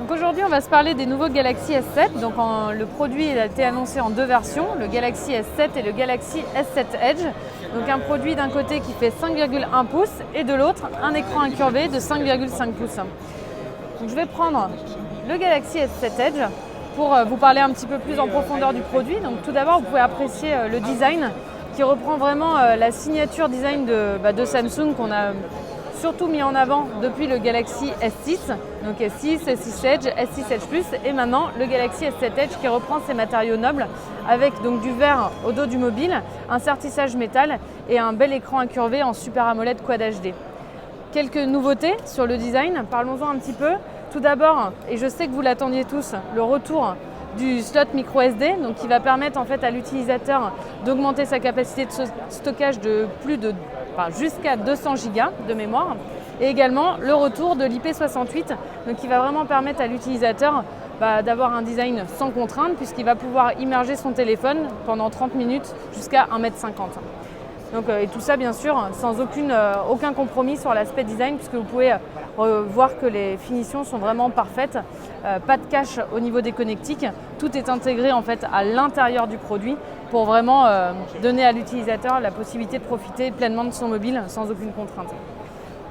Donc aujourd'hui, on va se parler des nouveaux Galaxy S7. Donc le produit a été annoncé en deux versions, le Galaxy S7 et le Galaxy S7 Edge. Donc un produit d'un côté qui fait 5,1 pouces et de l'autre un écran incurvé de 5,5 pouces. Donc je vais prendre le Galaxy S7 Edge pour vous parler un petit peu plus en profondeur du produit. Donc tout d'abord, vous pouvez apprécier le design qui reprend vraiment la signature design de Samsung qu'on a surtout mis en avant depuis le Galaxy S6, donc S6, S6 Edge, S6 Edge Plus et maintenant le Galaxy S7 Edge qui reprend ses matériaux nobles avec donc du verre au dos du mobile, un sertissage métal et un bel écran incurvé en Super AMOLED Quad HD. Quelques nouveautés sur le design, parlons-en un petit peu. Tout d'abord, et je sais que vous l'attendiez tous, le retour du slot micro SD, donc qui va permettre en fait à l'utilisateur d'augmenter sa capacité de stockage jusqu'à 200 Go de mémoire, et également le retour de l'IP68, donc qui va vraiment permettre à l'utilisateur d'avoir un design sans contrainte puisqu'il va pouvoir immerger son téléphone pendant 30 minutes jusqu'à 1,50 m. Donc, et tout ça bien sûr sans aucun compromis sur l'aspect design puisque vous pouvez voir que les finitions sont vraiment parfaites, pas de cache au niveau des connectiques, tout est intégré en fait à l'intérieur du produit pour vraiment donner à l'utilisateur la possibilité de profiter pleinement de son mobile sans aucune contrainte.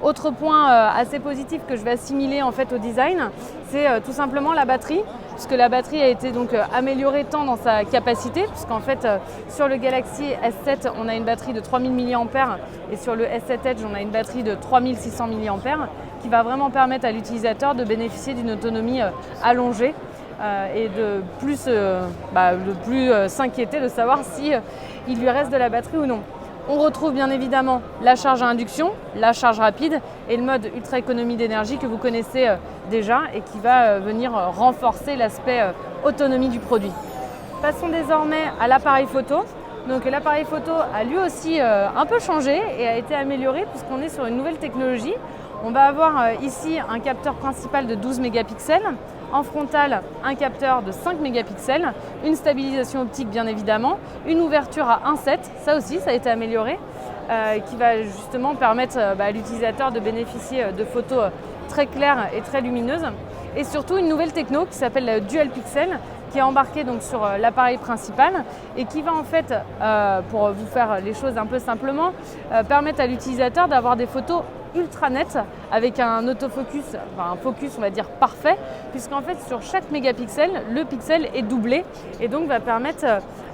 Autre point assez positif que je vais assimiler en fait au design, c'est tout simplement la batterie, puisque la batterie a été donc améliorée tant dans sa capacité, puisqu'en fait sur le Galaxy S7 on a une batterie de 3000 mAh et sur le S7 Edge on a une batterie de 3600 mAh qui va vraiment permettre à l'utilisateur de bénéficier d'une autonomie allongée et de plus s'inquiéter de savoir si il lui reste de la batterie ou non. On retrouve bien évidemment la charge à induction, la charge rapide et le mode ultra économie d'énergie que vous connaissez déjà et qui va venir renforcer l'aspect autonomie du produit. Passons désormais à l'appareil photo. Donc l'appareil photo a lui aussi un peu changé et a été amélioré puisqu'on est sur une nouvelle technologie. On va avoir ici un capteur principal de 12 mégapixels. En frontal, un capteur de 5 mégapixels, une stabilisation optique bien évidemment, une ouverture à 1.7, ça aussi ça a été amélioré, qui va justement permettre à l'utilisateur de bénéficier de photos très claires et très lumineuses. Et surtout une nouvelle techno qui s'appelle Dual Pixel, qui est embarquée donc sur l'appareil principal et qui va en fait, pour vous faire les choses un peu simplement, permettre à l'utilisateur d'avoir des photos ultra net avec un autofocus, un focus on va dire parfait, puisqu'en fait sur chaque mégapixel, le pixel est doublé et donc va permettre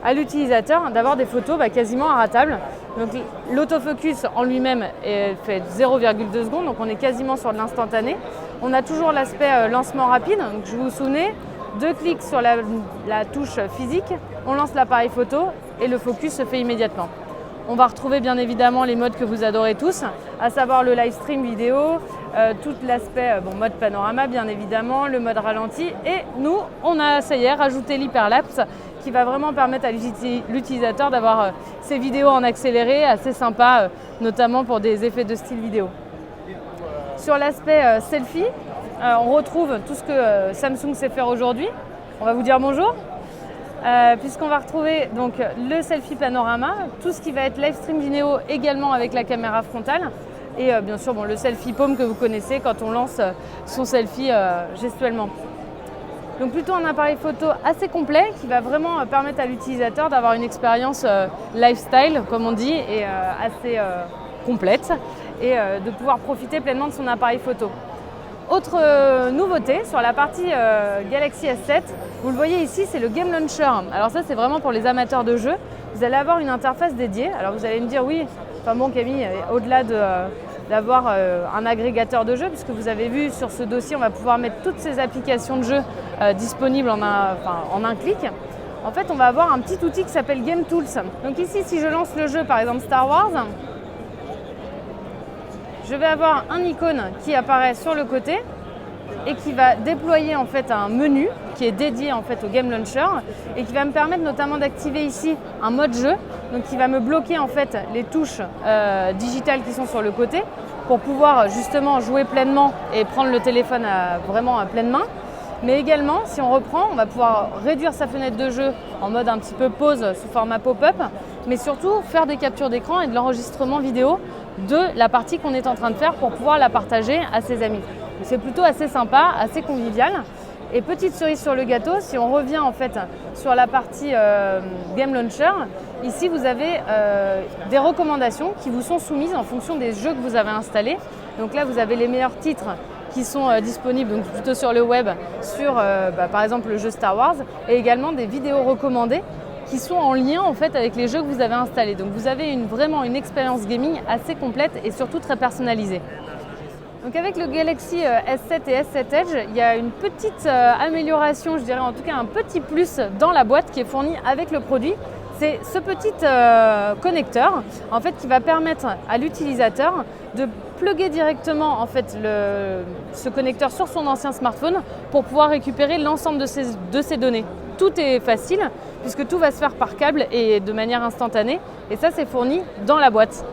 à l'utilisateur d'avoir des photos quasiment arrêtables. Donc l'autofocus en lui-même fait 0,2 secondes, donc on est quasiment sur de l'instantané. On a toujours l'aspect lancement rapide, donc je vous souvenez, 2 clics sur la touche physique, on lance l'appareil photo et le focus se fait immédiatement. On va retrouver bien évidemment les modes que vous adorez tous, à savoir le live stream vidéo, tout l'aspect mode panorama bien évidemment, le mode ralenti et nous, on a, ça y est, rajouté l'hyperlapse qui va vraiment permettre à l'utilisateur d'avoir ses vidéos en accéléré assez sympa, notamment pour des effets de style vidéo. Sur l'aspect selfie, on retrouve tout ce que Samsung sait faire aujourd'hui. On va vous dire bonjour. Puisqu'on va retrouver donc le selfie panorama, tout ce qui va être live stream vidéo également avec la caméra frontale et bien sûr le selfie paume que vous connaissez quand on lance son selfie gestuellement. Donc plutôt un appareil photo assez complet qui va vraiment permettre à l'utilisateur d'avoir une expérience lifestyle comme on dit et assez complète et de pouvoir profiter pleinement de son appareil photo. Autre nouveauté sur la partie Galaxy S7, vous le voyez ici, c'est le Game Launcher. Alors ça, c'est vraiment pour les amateurs de jeux. Vous allez avoir une interface dédiée. Alors vous allez me dire, oui, Camille, au-delà d'avoir un agrégateur de jeux, puisque vous avez vu sur ce dossier, on va pouvoir mettre toutes ces applications de jeux disponibles en un clic. En fait, on va avoir un petit outil qui s'appelle Game Tools. Donc ici, si je lance le jeu, par exemple Star Wars, je vais avoir un icône qui apparaît sur le côté et qui va déployer en fait un menu qui est dédié en fait au Game Launcher et qui va me permettre notamment d'activer ici un mode jeu, donc qui va me bloquer en fait les touches digitales qui sont sur le côté pour pouvoir justement jouer pleinement et prendre le téléphone vraiment à pleine main. Mais également, si on reprend, on va pouvoir réduire sa fenêtre de jeu en mode un petit peu pause sous format pop-up, mais surtout faire des captures d'écran et de l'enregistrement vidéo de la partie qu'on est en train de faire pour pouvoir la partager à ses amis. C'est plutôt assez sympa, assez convivial. Et petite cerise sur le gâteau, si on revient en fait sur la partie Game Launcher, ici vous avez des recommandations qui vous sont soumises en fonction des jeux que vous avez installés. Donc là vous avez les meilleurs titres qui sont disponibles donc plutôt sur le web, sur par exemple le jeu Star Wars, et également des vidéos recommandées qui sont en lien en fait avec les jeux que vous avez installés. Donc vous avez vraiment une expérience gaming assez complète et surtout très personnalisée. Donc avec le Galaxy S7 et S7 Edge, il y a une petite amélioration, je dirais en tout cas un petit plus dans la boîte qui est fourni avec le produit. C'est ce petit connecteur en fait, qui va permettre à l'utilisateur de plugger directement en fait, ce connecteur sur son ancien smartphone pour pouvoir récupérer l'ensemble de ses données. Tout est facile puisque tout va se faire par câble et de manière instantanée et ça c'est fourni dans la boîte.